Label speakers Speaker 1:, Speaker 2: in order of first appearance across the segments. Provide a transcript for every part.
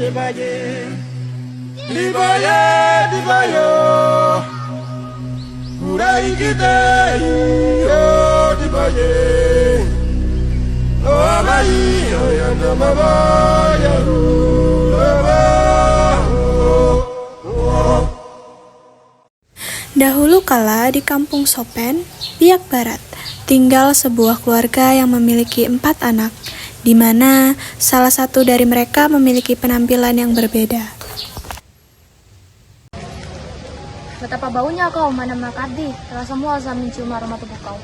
Speaker 1: dibaye, dibaye, dibayo. Urai kita yo dibaye. Oh bayi, oh ya nama ya
Speaker 2: Dahulu kala di kampung Sopen, Biak Barat, tinggal sebuah keluarga yang memiliki 4 anak, di mana salah satu dari mereka memiliki penampilan yang berbeda.
Speaker 3: Betapa baunya kau, Mana Makardi, telah semua saya mencium aroma tubuh kau.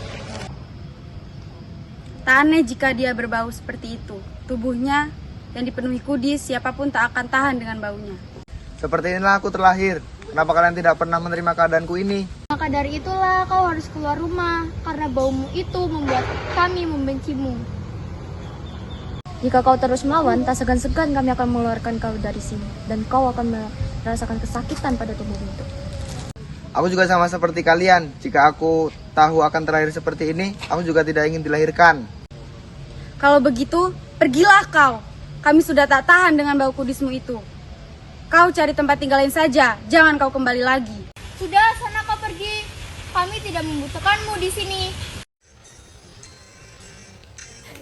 Speaker 4: Tak aneh jika dia berbau seperti itu. Tubuhnya yang dipenuhi kudis, siapapun tak akan tahan dengan baunya.
Speaker 5: Seperti inilah aku terlahir. Kenapa kalian tidak pernah menerima keadaanku ini?
Speaker 3: Maka dari itulah kau harus keluar rumah, karena baumu itu membuat kami membencimu. Jika kau terus melawan, tak segan-segan kami akan mengeluarkan kau dari sini, dan kau akan merasakan kesakitan pada tubuhmu itu.
Speaker 5: Aku juga sama seperti kalian. Jika aku tahu akan terlahir seperti ini, aku juga tidak ingin dilahirkan.
Speaker 4: Kalau begitu, pergilah kau. Kami sudah tak tahan dengan bau kudismu itu. Kau cari tempat tinggal lain saja, jangan kau kembali lagi.
Speaker 3: Sudah, sana kau pergi. Kami tidak membutuhkanmu di sini.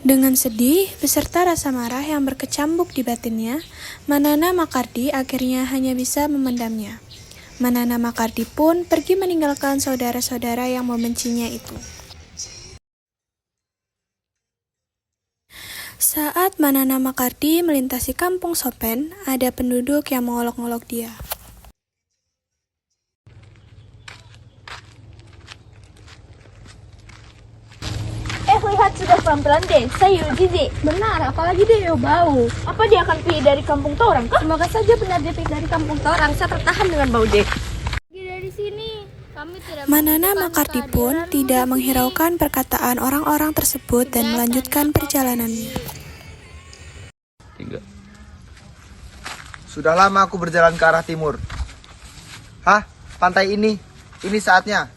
Speaker 2: Dengan sedih, beserta rasa marah yang berkecambuk di batinnya, Manana Makardi akhirnya hanya bisa memendamnya. Manana Makardi pun pergi meninggalkan saudara-saudara yang membencinya itu. Saat Manana Makardi melintasi kampung Sopen, ada penduduk yang mengolok-olok dia.
Speaker 3: Lihat sudah pelan-pelan deh, sayur Zizi. Benar, apalagi dia bau. Apa dia akan pergi dari kampung Torang? Semoga saja benar dia pergi dari kampung Torang. Saya tertahan dengan bau deh. Pergi dari sini. Kami tidak
Speaker 2: Manana Makardi pun tidak menghiraukan perkataan orang-orang tersebut dan melanjutkan perjalanannya.
Speaker 5: Sudah lama aku berjalan ke arah timur. Hah? Pantai ini? Ini saatnya.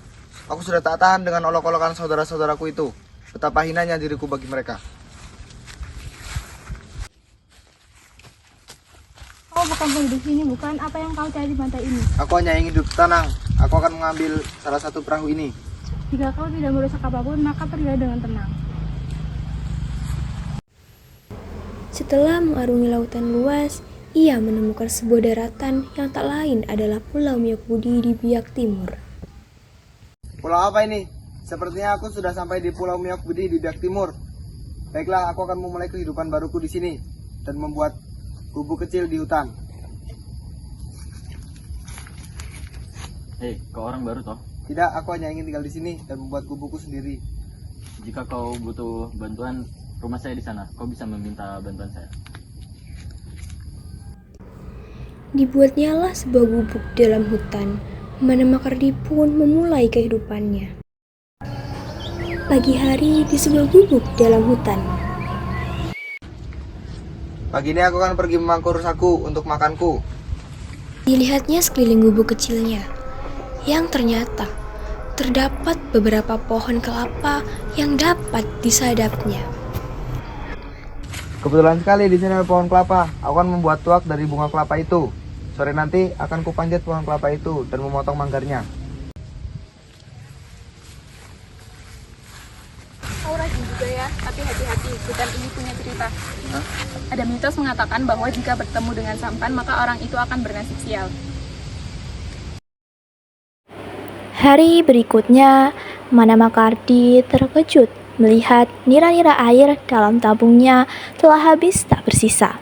Speaker 5: Aku sudah tak tahan dengan olok-olokan saudara-saudaraku itu. Betapa hinanya diriku bagi mereka.
Speaker 3: Kau bukan penduduk sini, bukan? Apa yang kau cari di pantai ini?
Speaker 5: Aku hanya ingin hidup tenang. Aku akan mengambil salah satu perahu ini.
Speaker 3: Jika kau tidak merusak apapun, maka pergilah dengan tenang.
Speaker 6: Setelah mengarungi lautan luas, ia menemukan sebuah daratan yang tak lain adalah Pulau Miyokbudi di Biak Timur.
Speaker 5: Pulau apa ini? Sepertinya aku sudah sampai di Pulau Miyokbudi di Biak Timur. Baiklah, aku akan memulai kehidupan baruku di sini dan membuat gubuk kecil di hutan.
Speaker 7: Hei, kau orang baru toh?
Speaker 5: Tidak, aku hanya ingin tinggal di sini dan membuat gubukku sendiri.
Speaker 7: Jika kau butuh bantuan, rumah saya di sana. Kau bisa meminta bantuan saya.
Speaker 6: Dibuatnyalah sebuah gubuk dalam hutan. Mana Makardi pun memulai kehidupannya. Pagi hari di sebuah gubuk dalam hutan.
Speaker 5: Pagi ini aku akan pergi memangku rusaku untuk makanku.
Speaker 6: Dilihatnya sekeliling gubuk kecilnya, yang ternyata terdapat beberapa pohon kelapa yang dapat disadapnya.
Speaker 5: Kebetulan sekali di sini ada pohon kelapa. Aku akan membuat tuak dari bunga kelapa itu. Sore nanti akan kupanjat pohon kelapa itu dan memotong manggarnya.
Speaker 4: Kau rajin juga ya, tapi hati-hati, hutan ini punya cerita. Ada mitos mengatakan bahwa jika bertemu dengan sampan, maka orang itu akan bernasib sial.
Speaker 6: Hari berikutnya, Mana Makardi terkejut melihat nira-nira air dalam tabungnya telah habis tak bersisa.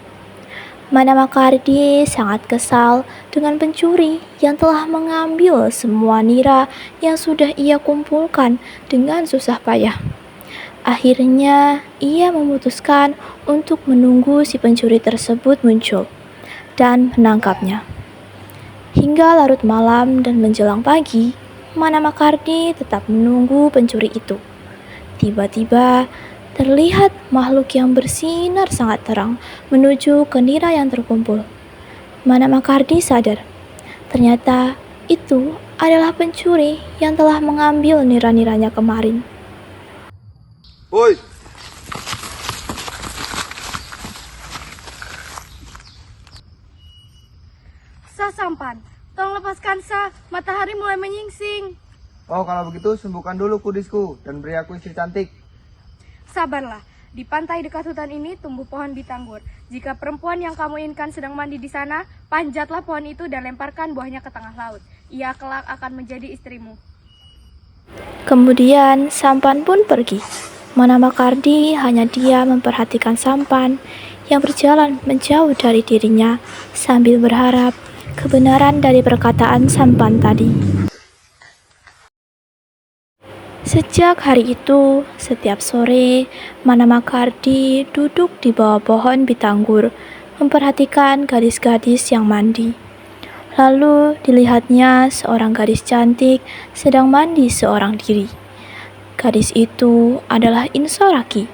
Speaker 6: Mana Makardi sangat kesal dengan pencuri yang telah mengambil semua nira yang sudah ia kumpulkan dengan susah payah. Akhirnya, ia memutuskan untuk menunggu si pencuri tersebut muncul dan menangkapnya. Hingga larut malam dan menjelang pagi, Mana Makardi tetap menunggu pencuri itu. Tiba-tiba, terlihat makhluk yang bersinar sangat terang menuju ke nira yang terkumpul. Mana Makardi sadar, ternyata itu adalah pencuri yang telah mengambil nira-niranya kemarin.
Speaker 5: Woi!
Speaker 4: Sampan, tolong lepaskan Sa, matahari mulai menyingsing.
Speaker 5: Oh, kalau begitu sembuhkan dulu kudisku dan beri aku istri cantik.
Speaker 4: Sabarlah, di pantai dekat hutan ini tumbuh pohon bitanggur. Jika perempuan yang kamu inginkan sedang mandi di sana, panjatlah pohon itu dan lemparkan buahnya ke tengah laut. Ia kelak akan menjadi istrimu.
Speaker 6: Kemudian Sampan pun pergi. Mana Makardi hanya dia memperhatikan Sampan yang berjalan menjauh dari dirinya sambil berharap kebenaran dari perkataan Sampan tadi. Sejak hari itu, setiap sore, Mana Makardi duduk di bawah pohon bitanggur, memperhatikan gadis-gadis yang mandi. Lalu dilihatnya seorang gadis cantik sedang mandi seorang diri. Gadis itu adalah Insoraki,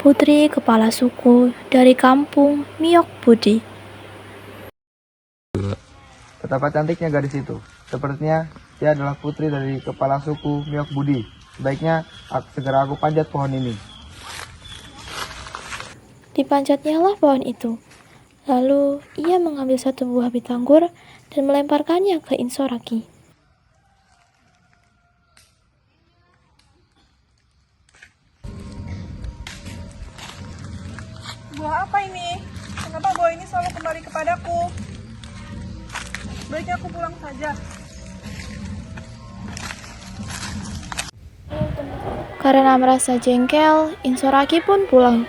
Speaker 6: putri kepala suku dari kampung Miok Budi.
Speaker 5: Betapa cantiknya gadis itu. Sepertinya dia adalah putri dari kepala suku Miok Budi. Sebaiknya segera aku panjat pohon ini.
Speaker 6: Dipanjatnyalah pohon itu. Lalu ia mengambil satu buah bitanggur dan melemparkannya ke Insoraki.
Speaker 8: Buah apa ini? Kenapa buah ini selalu kembali kepadaku? Baiknya aku pulang saja.
Speaker 6: Karena merasa jengkel, Insoraki pun pulang.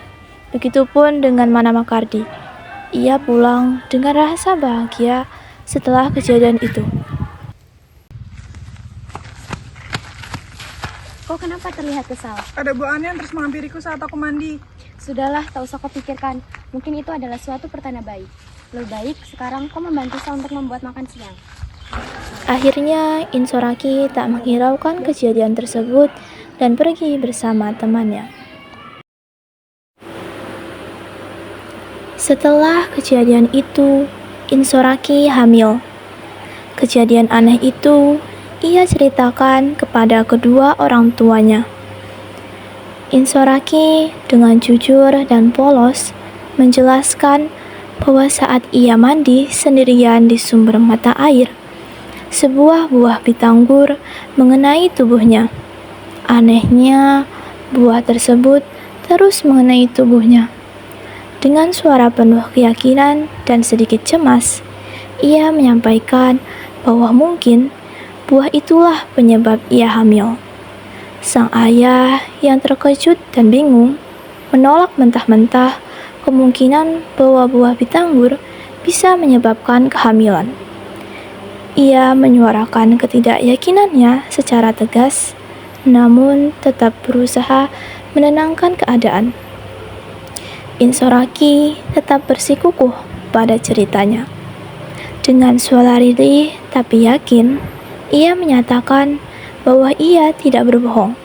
Speaker 6: Begitupun dengan Mana Makardi. Ia pulang dengan rasa bahagia setelah kejadian itu.
Speaker 3: Kau kenapa terlihat kesal?
Speaker 8: Ada buah aneh yang terus menghampiriku saat aku mandi.
Speaker 3: Sudahlah, tak usah kau pikirkan. Mungkin itu adalah suatu pertanda baik. Lebih baik sekarang kau membantu Sa untuk membuat makan siang.
Speaker 6: Akhirnya, Insoraki tak menghiraukan kejadian tersebut dan pergi bersama temannya. Setelah kejadian itu, Insoraki hamil. Kejadian aneh itu ia ceritakan kepada kedua orang tuanya. Insoraki dengan jujur dan polos menjelaskan bahwa saat ia mandi sendirian di sumber mata air, sebuah buah bitanggur mengenai tubuhnya. Anehnya, buah tersebut terus mengenai tubuhnya. Dengan suara penuh keyakinan dan sedikit cemas, ia menyampaikan bahwa mungkin buah itulah penyebab ia hamil. Sang ayah yang terkejut dan bingung menolak mentah-mentah kemungkinan bahwa buah bitanggur bisa menyebabkan kehamilan. Ia menyuarakan ketidakyakinannya secara tegas, namun tetap berusaha menenangkan keadaan. Insoraki tetap bersikukuh pada ceritanya. Dengan suara lirih tapi yakin, ia menyatakan bahwa ia tidak berbohong.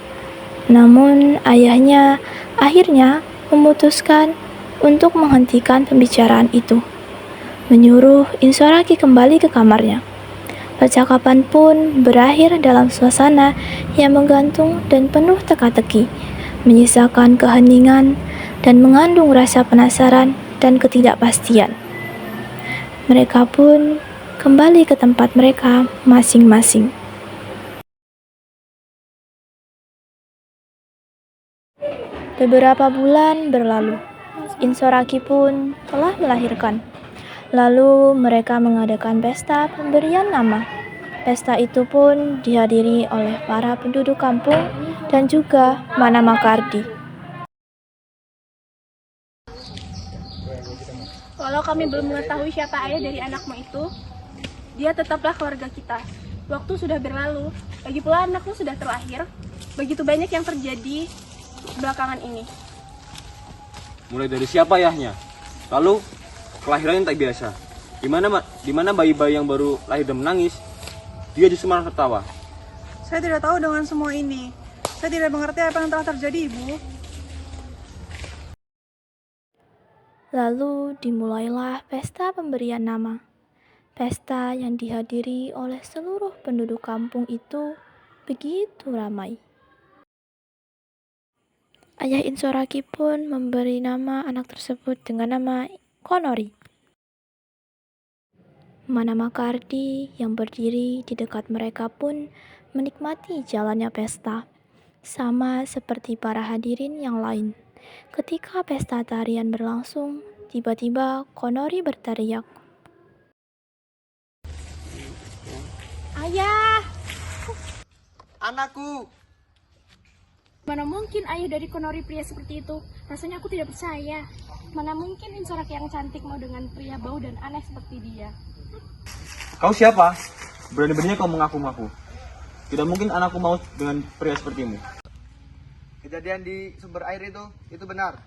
Speaker 6: Namun ayahnya akhirnya memutuskan untuk menghentikan pembicaraan itu, menyuruh Insoraki kembali ke kamarnya. Percakapan pun berakhir dalam suasana yang menggantung dan penuh teka-teki, menyisakan keheningan dan mengandung rasa penasaran dan ketidakpastian. Mereka pun kembali ke tempat mereka masing-masing. Beberapa bulan berlalu. Insoraki pun telah melahirkan. Lalu mereka mengadakan pesta pemberian nama. Pesta itu pun dihadiri oleh para penduduk kampung dan juga Mana Makardi.
Speaker 3: Walau kami belum mengetahui siapa ayah dari anakmu itu, dia tetaplah keluarga kita. Waktu sudah berlalu, lagi pula anakmu sudah terlahir. Begitu banyak yang terjadi belakangan ini.
Speaker 9: Mulai dari siapa ayahnya? Lalu kelahirannya tak biasa. Di mana bayi-bayi yang baru lahir dan menangis, dia justru malah tertawa.
Speaker 8: Saya tidak tahu dengan semua ini. Saya tidak mengerti apa yang telah terjadi, Ibu.
Speaker 6: Lalu dimulailah pesta pemberian nama. Pesta yang dihadiri oleh seluruh penduduk kampung itu begitu ramai. Ayah Insoraki pun memberi nama anak tersebut dengan nama Konori. Mana Makardi yang berdiri di dekat mereka pun menikmati jalannya pesta, sama seperti para hadirin yang lain. Ketika pesta tarian berlangsung, tiba-tiba Konori berteriak,
Speaker 4: Ayah!
Speaker 5: Anakku!
Speaker 4: Mana mungkin ayah dari Konori pria seperti itu? Rasanya aku tidak percaya. Mana mungkin Insoraki yang cantik mau dengan pria bau dan aneh seperti dia?
Speaker 9: Kau siapa? Berani-beraninya kau mengaku-ngaku. Tidak mungkin anakku mau dengan pria sepertimu.
Speaker 5: Kejadian di sumber air itu benar.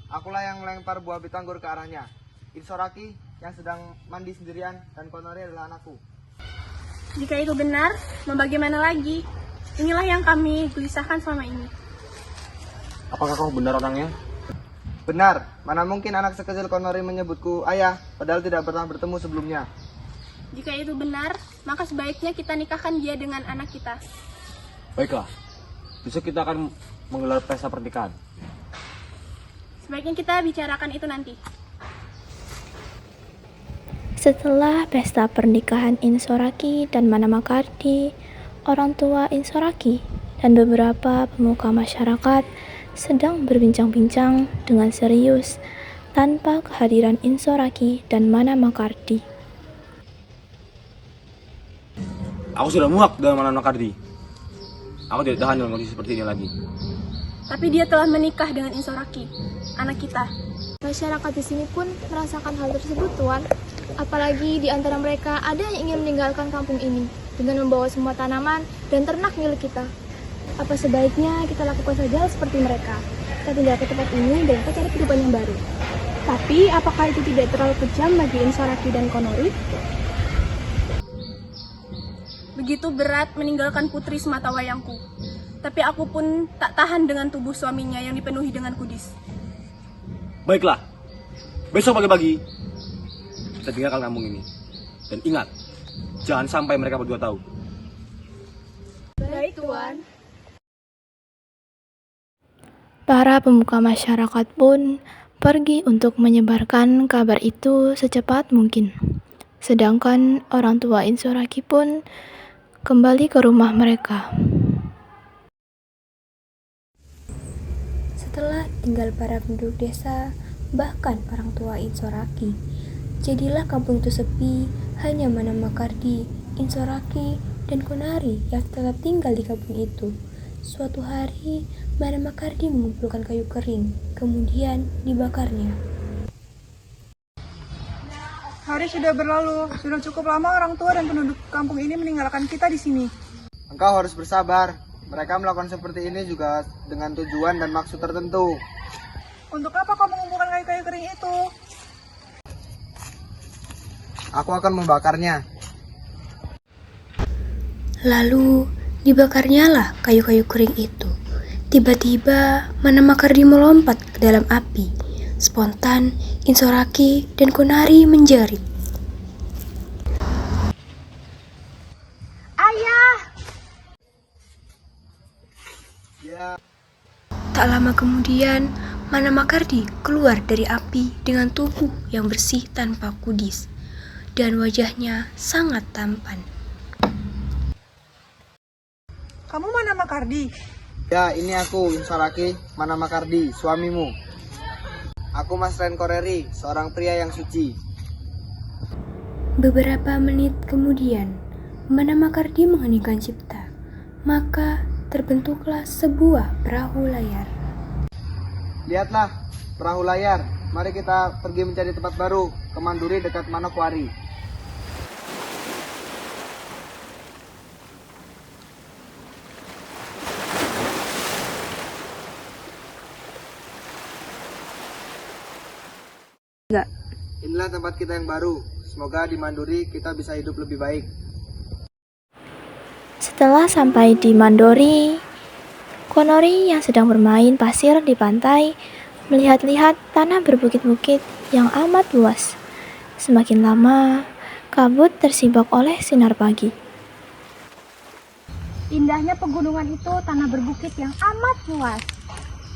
Speaker 5: Akulah yang melempar buah bitanggur ke arahnya. Insoraki yang sedang mandi sendirian dan Konori adalah anakku.
Speaker 4: Jika itu benar, mau bagaimana lagi? Inilah yang kami gelisahkan selama ini.
Speaker 9: Apakah kau benar orangnya?
Speaker 5: Benar, mana mungkin anak sekecil Konori menyebutku ayah, padahal tidak pernah bertemu sebelumnya.
Speaker 4: Jika itu benar, maka sebaiknya kita nikahkan dia dengan anak kita.
Speaker 9: Baiklah, besok kita akan menggelar pesta pernikahan.
Speaker 4: Sebaiknya kita bicarakan itu nanti.
Speaker 6: Setelah pesta pernikahan Insoraki dan Mana Makardi, orang tua Insoraki dan beberapa pemuka masyarakat sedang berbincang-bincang dengan serius tanpa kehadiran Insoraki dan Mana Makardi.
Speaker 9: Aku sudah muak dengan Mana Makardi. Aku tidak tahan dengan kondisi seperti ini lagi.
Speaker 4: Tapi dia telah menikah dengan Insoraki, anak kita.
Speaker 3: Masyarakat di sini pun merasakan hal tersebut, Tuan. Apalagi di antara mereka ada yang ingin meninggalkan kampung ini dengan membawa semua tanaman dan ternak milik kita. Apa sebaiknya kita lakukan saja seperti mereka? Kita tinggal ke tempat ini dan kita cari kehidupan yang baru.
Speaker 4: Tapi apakah itu tidak terlalu kejam bagi Insoraki dan Konori? Begitu berat meninggalkan putri semata wayangku. Tapi aku pun tak tahan dengan tubuh suaminya yang dipenuhi dengan kudis.
Speaker 9: Baiklah, besok pagi-pagi kita tinggalkan kampung ini. Dan ingat, jangan sampai mereka berdua tahu.
Speaker 3: Baik, Tuan.
Speaker 6: Para pemuka masyarakat pun pergi untuk menyebarkan kabar itu secepat mungkin. Sedangkan orang tua Insoraki pun kembali ke rumah mereka. Setelah tinggal para penduduk desa, bahkan orang tua Insoraki, jadilah kampung itu sepi, hanya Mana Makardi, Insoraki, dan Konari yang tetap tinggal di kampung itu. Suatu hari, Mana Makardi mengumpulkan kayu kering, kemudian dibakarnya.
Speaker 8: Hari sudah berlalu, sudah cukup lama orang tua dan penduduk kampung ini meninggalkan kita di sini.
Speaker 5: Engkau harus bersabar. Mereka melakukan seperti ini juga dengan tujuan dan maksud tertentu.
Speaker 8: Untuk apa kau mengumpulkan kayu-kayu kering itu?
Speaker 5: Aku akan membakarnya.
Speaker 6: Lalu dibakarnyalah kayu-kayu kering itu. Tiba-tiba Mana Makardi melompat ke dalam api. Spontan Insoraki dan Konari menjerit.
Speaker 4: Ayah!
Speaker 5: Ya,
Speaker 6: Tak lama kemudian, Mana Makardi keluar dari api dengan tubuh yang bersih tanpa kudis. Dan wajahnya sangat tampan.
Speaker 8: Kamu Mana Makardi?
Speaker 5: ya ini aku Insoraki, Mana Makardi, suamimu. Aku Mas Ren Koreri, seorang pria yang suci.
Speaker 6: Beberapa menit kemudian, Mana Makardi mengheningkan cipta. Maka terbentuklah sebuah perahu layar.
Speaker 5: Lihatlah, perahu layar. Mari kita pergi mencari tempat baru, ke Manduri dekat Manokwari. Inilah tempat kita yang baru. Semoga di Manduri kita bisa hidup lebih baik.
Speaker 6: Setelah sampai di Mandori, Konori yang sedang bermain pasir di pantai melihat-lihat tanah berbukit-bukit yang amat luas. Semakin lama, kabut tersibak oleh sinar pagi.
Speaker 4: Indahnya pegunungan itu, tanah berbukit yang amat luas.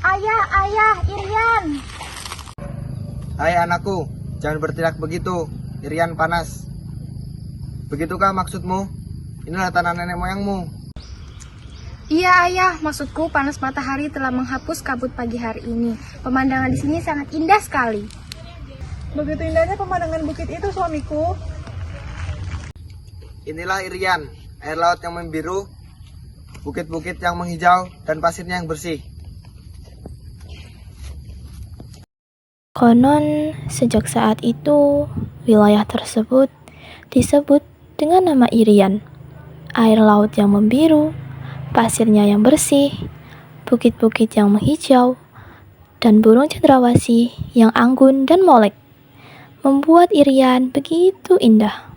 Speaker 4: Ayah, Irian!
Speaker 5: Hai anakku, jangan berteriak begitu. Irian panas. Begitukah maksudmu? Inilah tanah nenek moyangmu.
Speaker 4: Iya ayah, maksudku panas matahari telah menghapus kabut pagi hari ini. Pemandangan di sini sangat indah sekali.
Speaker 8: Begitu indahnya pemandangan bukit itu, suamiku.
Speaker 5: Inilah Irian, air laut yang membiru, bukit-bukit yang menghijau, dan pasirnya yang bersih.
Speaker 6: Konon, sejak saat itu, wilayah tersebut disebut dengan nama Irian. Air laut yang membiru, pasirnya yang bersih, bukit-bukit yang menghijau, dan burung cendrawasih yang anggun dan molek, membuat Irian begitu indah.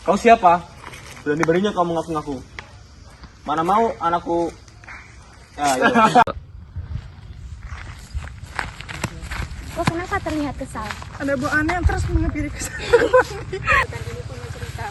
Speaker 9: Kau siapa? Berani-beraninya kamu ngaku-ngaku. Mana mau anakku... Ya,
Speaker 3: Kok kenapa terlihat kesal?
Speaker 8: Ada Bu Ana yang terus menghampiri ke saya.
Speaker 3: Dan ini punya cerita.